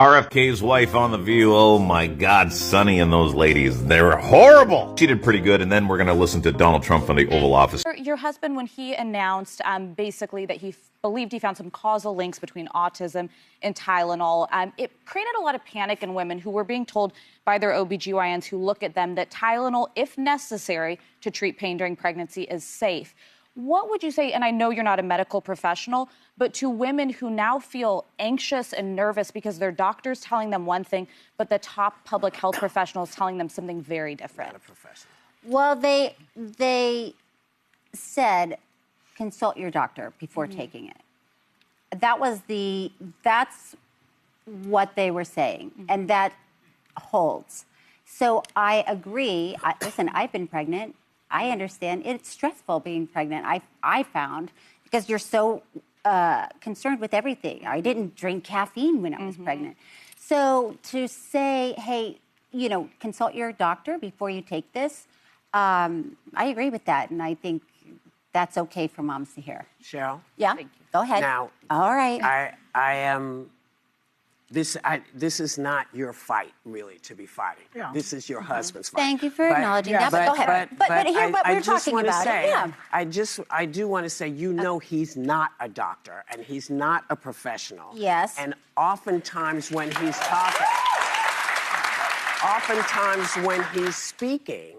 RFK's wife on The View. Oh my God, Sonny and those ladies. They were horrible. She did pretty good. And then we're going to listen to Donald Trump from the Oval Office. Your husband, when he announced basically that he believed he found some causal links between autism and Tylenol, it created a lot of panic in women who were being told by their OBGYNs who look at them that Tylenol, if necessary to treat pain during pregnancy, is safe. What would you say, and I know you're not a medical professional, but to women who now feel anxious and nervous because their doctor's telling them one thing, but the top public health professional is telling them something very different? Not a professional. Well, they said consult your doctor before taking it. That's what they were saying, and that holds. So I agree. Listen, I've been pregnant. I understand it's stressful being pregnant. I found because you're so concerned with everything. I didn't drink caffeine when I was pregnant. So to say, hey, consult your doctor before you take this, I agree with that, and I think that's okay for moms to hear. Cheryl? Yeah, go ahead. Now, all right. I am. This is not your fight, really, to be fighting. Yeah. This is your husband's fight. Thank you for acknowledging that. But go ahead. But hear what we're talking about. I do want to say, he's not a doctor and he's not a professional. Yes. And oftentimes when he's speaking,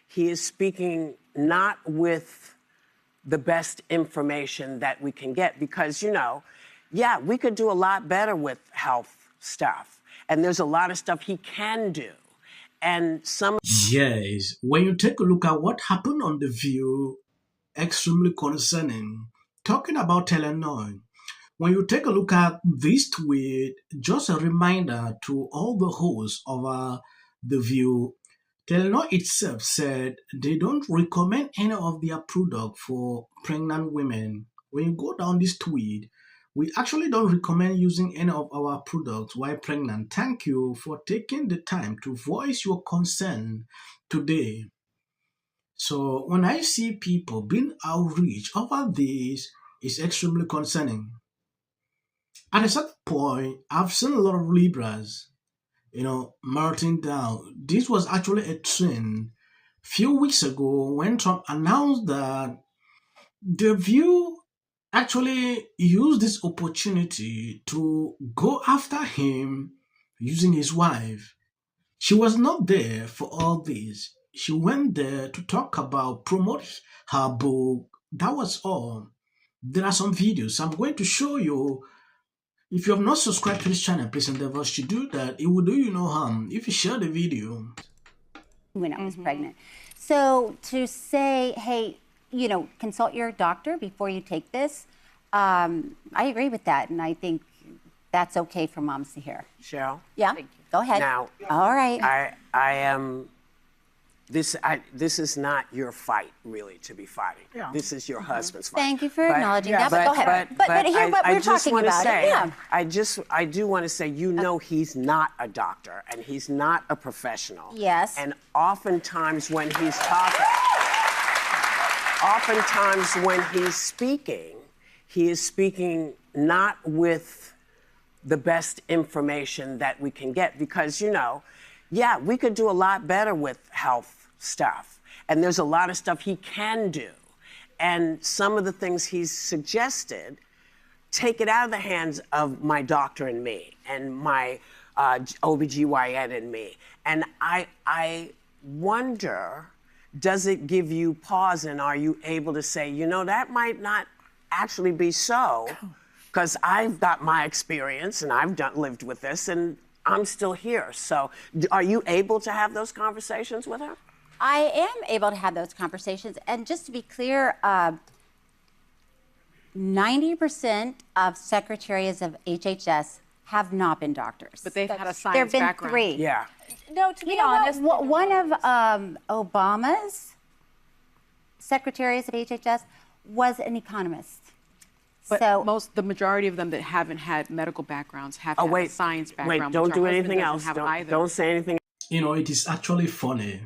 he is speaking not with the best information that we can get because, we could do a lot better with health stuff. And there's a lot of stuff he can do. And Yes, when you take a look at what happened on The View, extremely concerning. Talking about Tylenol, when you take a look at this tweet, just a reminder to all the hosts of The View, Tylenol itself said they don't recommend any of their product for pregnant women. When you go down this tweet, we actually don't recommend using any of our products while pregnant. Thank you for taking the time to voice your concern today. So when I see people being outraged over this, it's extremely concerning. At a certain point, I've seen a lot of Libras, melting down. This was actually a trend a few weeks ago when Trump announced that The View actually used this opportunity to go after him using his wife. She was not there for all this. She went there to talk about, promote her book. That was all. There are some videos I'm going to show you. If you have not subscribed to this channel, please endeavor to do that. It will do you no harm if you share the video. When I was pregnant. So to say, hey, consult your doctor before you take this. I agree with that, and I think that's okay for moms to hear. Cheryl? Yeah, go ahead. Now, all right. I am. This is not your fight, really, to be fighting. Yeah. This is your husband's fight. Thank you for acknowledging that. But go ahead. But hear what we're talking about. I do want to say, he's not a doctor and he's not a professional. Yes. And oftentimes when he's speaking, he is speaking not with the best information that we can get because, we could do a lot better with health stuff. And there's a lot of stuff he can do. And some of the things he's suggested take it out of the hands of my doctor and me and my OBGYN and me. And I wonder, does it give you pause and are you able to say, that might not actually be so because I've got my experience and I've lived with this and I'm still here. So are you able to have those conversations with her? I am able to have those conversations. And just to be clear, 90% of secretaries of HHS have not been doctors. But they've had a science background. There have been 3. Yeah. No, to be honest. One of Obama's secretaries of HHS was an economist. But the majority of them that haven't had medical backgrounds have had a science background. Wait, don't do anything else. Don't say anything. It is actually funny.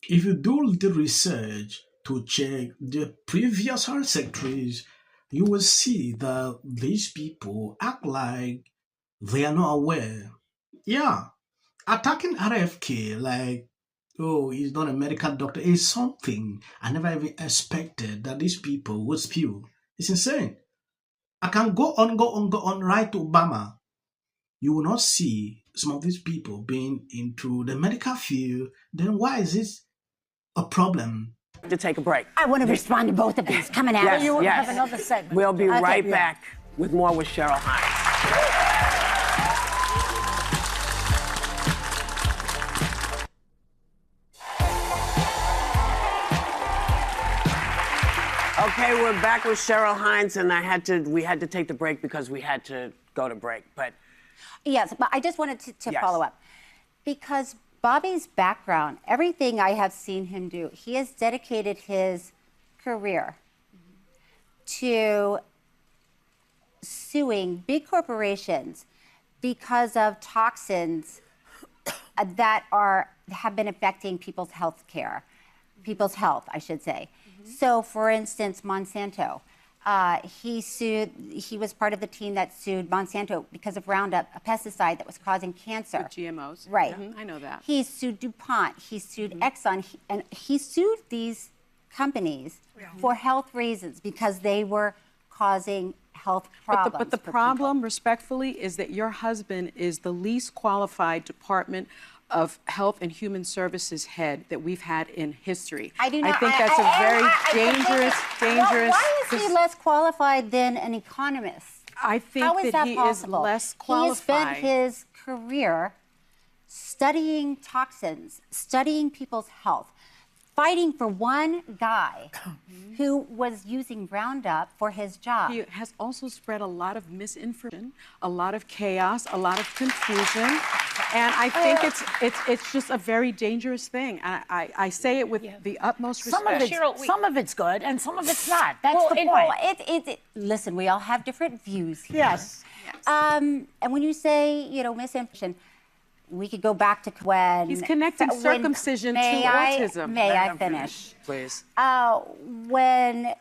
If you do little research to check the previous health secretaries, you will see that these people act like they are not aware Yeah, attacking RFK like, oh, he's not a medical doctor is something I never even expected that these people would spew. It's insane. I can go on, go on, right to Obama. You will not see some of these people being into the medical field. Then why is this a problem? To take a break. I want to respond to both of these. Coming at us. Yes, yes. Have another segment. We'll be right back with more with Cheryl Hines. Okay, we're back with Cheryl Hines, and we had to take the break because we had to go to break. But yes, but I just wanted to yes. follow up because Bobby's background, everything I have seen him do, he has dedicated his career to suing big corporations because of toxins that have been affecting people's health, I should say. So, for instance, Monsanto, he was part of the team that sued Monsanto because of Roundup, a pesticide that was causing cancer. With GMOs. Right. I know that. He sued DuPont, he sued Exxon, and he sued these companies for health reasons because they were causing health problems. But the problem, respectfully, is that your husband is the least qualified Department of Health and Human Services head that we've had in history. I do not. I think that's a very dangerous. Why is he less qualified than an economist? I think How is that he possible? is less qualified. He has spent his career studying toxins, studying people's health, fighting for one guy who was using Roundup for his job. He has also spread a lot of misinformation, a lot of chaos, a lot of confusion, and I think it's just a very dangerous thing. I say it with the utmost respect. Some of it's good and some of it's not. That's the point. Listen, we all have different views here. Yes. And when you say, misinformation, we could go back to when... He's connecting circumcision to autism. May I finish? Please. When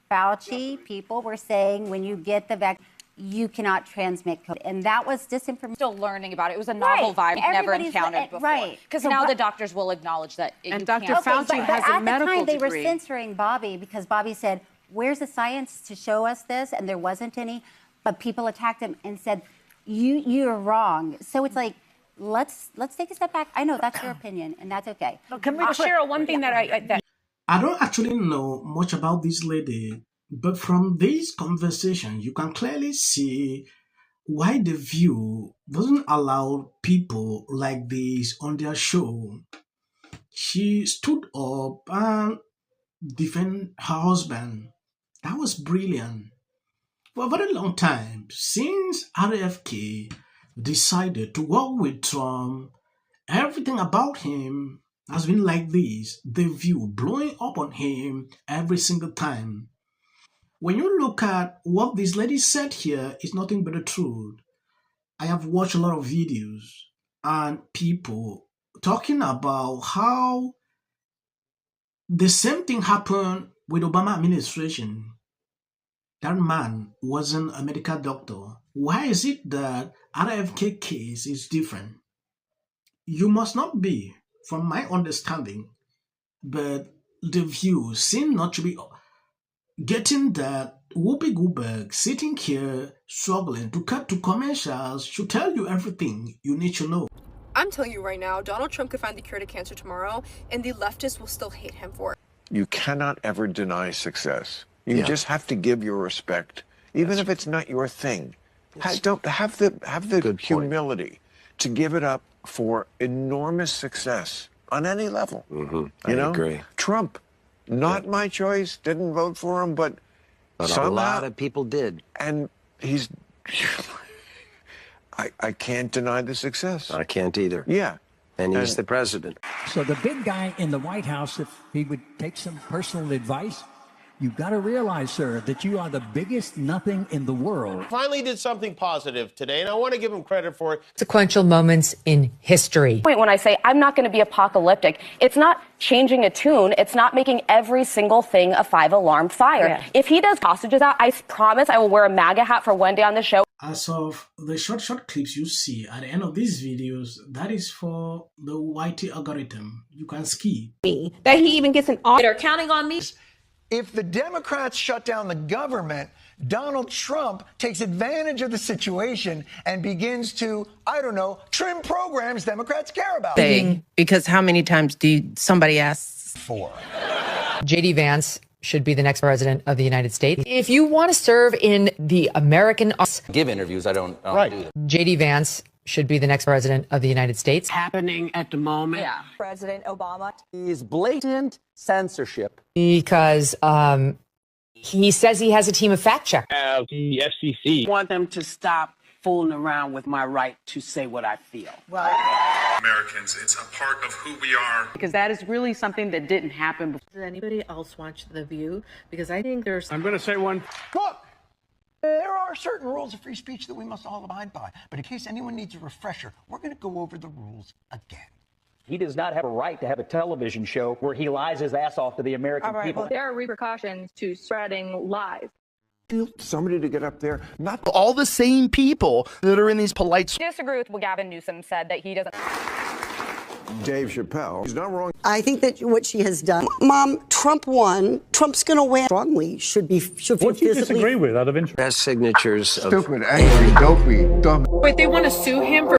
Fauci people were saying when you get the vaccine, you cannot transmit COVID. And that was disinformation. Still learning about it. It was a novel vibe we've never encountered before. Right. Because now the doctors will acknowledge that And Dr. Fauci has a medical degree. At the time, they were censoring Bobby because Bobby said, where's the science to show us this? And there wasn't any. But people attacked him and said, you're wrong. So it's like, let's take a step back. I know that's your opinion, and that's okay. Cheryl, one thing that I don't actually know much about this lady, but from this conversation, you can clearly see why The View doesn't allow people like this on their show. She stood up and defended her husband. That was brilliant. For a very long time, since RFK decided to work with Trump, everything about him has been like this. The View blowing up on him every single time. When you look at what this lady said here, it's nothing but the truth. I have watched a lot of videos and people talking about how the same thing happened with Obama administration. That man wasn't a medical doctor. Why is it that RFK case is different? You must not be, from my understanding, but The View seem not to be getting that Whoopi Goldberg sitting here struggling to cut to commercials should tell you everything you need to know. I'm telling you right now, Donald Trump could find the cure to cancer tomorrow, and the leftists will still hate him for it. You cannot ever deny success. You just have to give your respect, even if it's not your thing. Don't have the humility to give it up for enormous success on any level. I agree. Trump, not my choice. Didn't vote for him, but a lot of people did. And he's. I can't deny the success. I can't either. Yeah. And he's the president. So the big guy in the White House, if he would take some personal advice, You've got to realize, sir, that you are the biggest nothing in the world. Finally did something positive today, and I want to give him credit for it. Sequential moments in history. When I say I'm not going to be apocalyptic, it's not changing a tune. It's not making every single thing a 5-alarm fire. Yeah. If he does hostages out, I promise I will wear a MAGA hat for one day on the show. As of the short clips you see at the end of these videos, that is for the YT algorithm. You can skip. That he even gets an audit. They're counting on me. If the Democrats shut down the government, Donald Trump takes advantage of the situation and begins to, I don't know, trim programs Democrats care about. Because how many times do somebody asks for? J.D. Vance should be the next president of the United States. If you want to serve in the American... Give interviews, I don't do them. J.D. Vance should be the next president of the United States. Happening at the moment. Yeah. President Obama. Is blatant censorship. Because he says he has a team of fact checkers. The FCC. I want them to stop fooling around with my right to say what I feel. Americans, it's a part of who we are. Because that is really something that didn't happen before. Does anybody else watch The View? Because I think there's... I'm going to say one. Look, there are certain rules of free speech that we must all abide by. But in case anyone needs a refresher, we're going to go over the rules again. He does not have a right to have a television show where he lies his ass off to the American people. Well, there are repercussions to spreading lies. Somebody to get up there, not all the same people that are in these polite... I disagree with what Gavin Newsom said, that he doesn't... Dave Chappelle. He's not wrong. I think that what she has done... Mom, Trump won. Trump's going to win. Strongly should be... What do you disagree with out of interest? Best signatures. Stupid, angry, dopey, dumb. Wait, they want to sue him for...